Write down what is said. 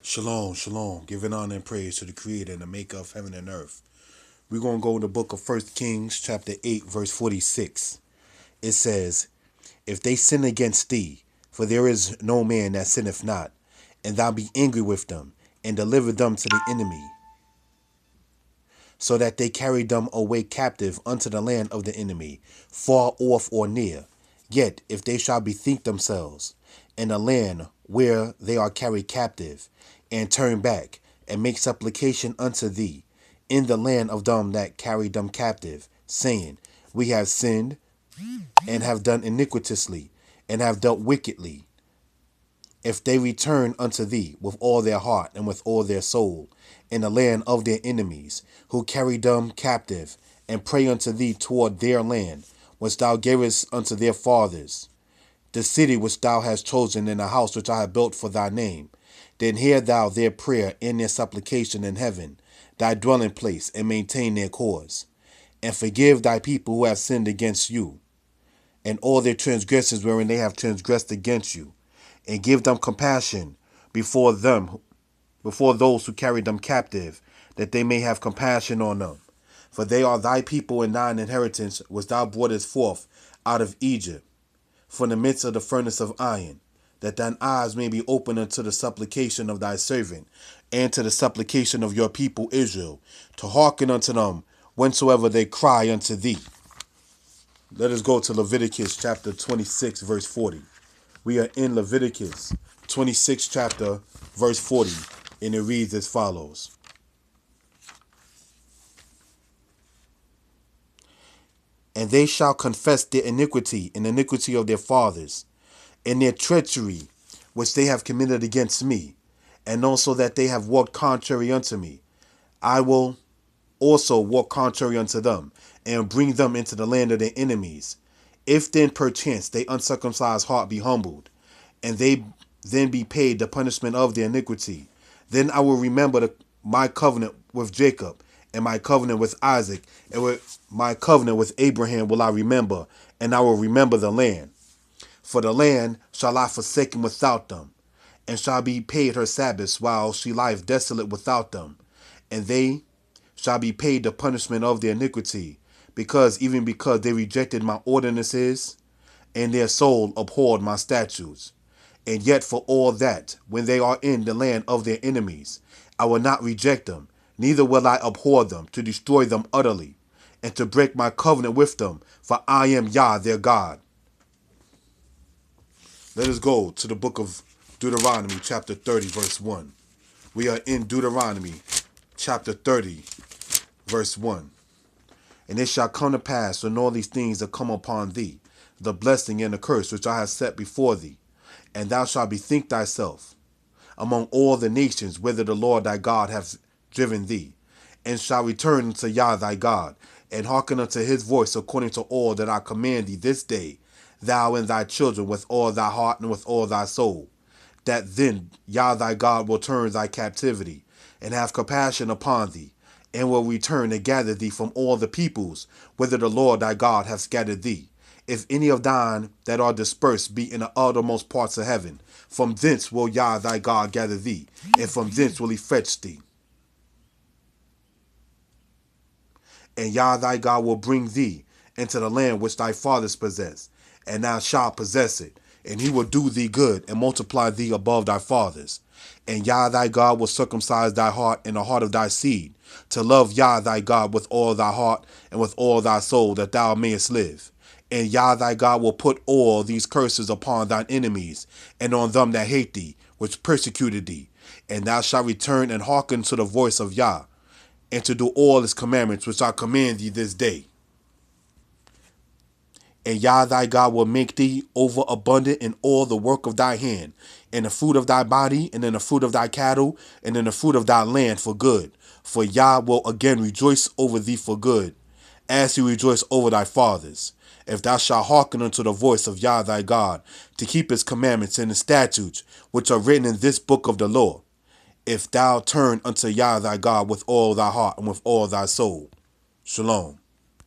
Shalom, shalom. Giving honor and praise to the Creator and the Maker of heaven and earth. We're going to go in the book of 1 Kings, chapter 8, verse 46. It says, If they sin against thee, for there is no man that sinneth not, and thou be angry with them, and deliver them to the enemy, so that they carry them away captive unto the land of the enemy, far off or near. Yet if they shall bethink themselves in the land where they are carried captive, and turn back, and make supplication unto thee in the land of them that carried them captive, saying, We have sinned, and have done iniquitously, and have dealt wickedly. If they return unto thee with all their heart and with all their soul, in the land of their enemies, who carried them captive, and pray unto thee toward their land, which thou gavest unto their fathers, the city which thou hast chosen, and the house which I have built for thy name, then hear thou their prayer and their supplication in heaven, thy dwelling place, and maintain their cause. And forgive thy people who have sinned against you, and all their transgressions wherein they have transgressed against you, and give them compassion before those who carried them captive, that they may have compassion on them. For they are thy people and thine inheritance, which thou broughtest forth out of Egypt, from the midst of the furnace of iron, that thine eyes may be open unto the supplication of thy servant, and to the supplication of your people Israel, to hearken unto them whensoever they cry unto thee. Let us go to Leviticus chapter 26, verse 40. We are in Leviticus 26 chapter, verse 40, and it reads as follows. And they shall confess their iniquity and iniquity of their fathers, and their treachery which they have committed against me, and also that they have walked contrary unto me. I will also walk contrary unto them, and bring them into the land of their enemies. If then perchance they uncircumcised heart be humbled, and they then be paid the punishment of their iniquity, then I will remember my covenant with Jacob, and my covenant with Isaac, and with my covenant with Abraham will I remember, and I will remember the land. For the land shall I forsaken without them, and shall be paid her Sabbaths while she lieth desolate without them, and they shall be paid the punishment of their iniquity, because they rejected my ordinances, and their soul abhorred my statutes. And yet for all that, when they are in the land of their enemies, I will not reject them, neither will I abhor them, to destroy them utterly, and to break my covenant with them, for I am Yah their God. Let us go to the book of Deuteronomy, chapter 30, verse 1. We are in Deuteronomy, chapter 30, verse 1. And it shall come to pass when all these things are come upon thee, the blessing and the curse which I have set before thee, and thou shalt bethink thyself among all the nations whither the Lord thy God hath driven thee, and shall return unto Yah thy God, and hearken unto his voice according to all that I command thee this day, thou and thy children with all thy heart and with all thy soul, that then Yah thy God will turn thy captivity, and have compassion upon thee, and will return and gather thee from all the peoples whither the Lord thy God hath scattered thee. If any of thine that are dispersed be in the uttermost parts of heaven, from thence will Yah thy God gather thee, and from thence will he fetch thee. And Yah thy God will bring thee into the land which thy fathers possessed, and thou shalt possess it, and he will do thee good, and multiply thee above thy fathers. And Yah thy God will circumcise thy heart and the heart of thy seed, to love Yah thy God with all thy heart and with all thy soul, that thou mayest live. And Yah thy God will put all these curses upon thine enemies, and on them that hate thee, which persecuted thee. And thou shalt return and hearken to the voice of Yah, and to do all his commandments which I command thee this day. And Yah thy God will make thee overabundant in all the work of thy hand, in the fruit of thy body, and in the fruit of thy cattle, and in the fruit of thy land for good. For Yah will again rejoice over thee for good, as he rejoiced over thy fathers, if thou shalt hearken unto the voice of Yah thy God, to keep his commandments and his statutes, which are written in this book of the law, if thou turn unto Yah thy God with all thy heart and with all thy soul. Shalom.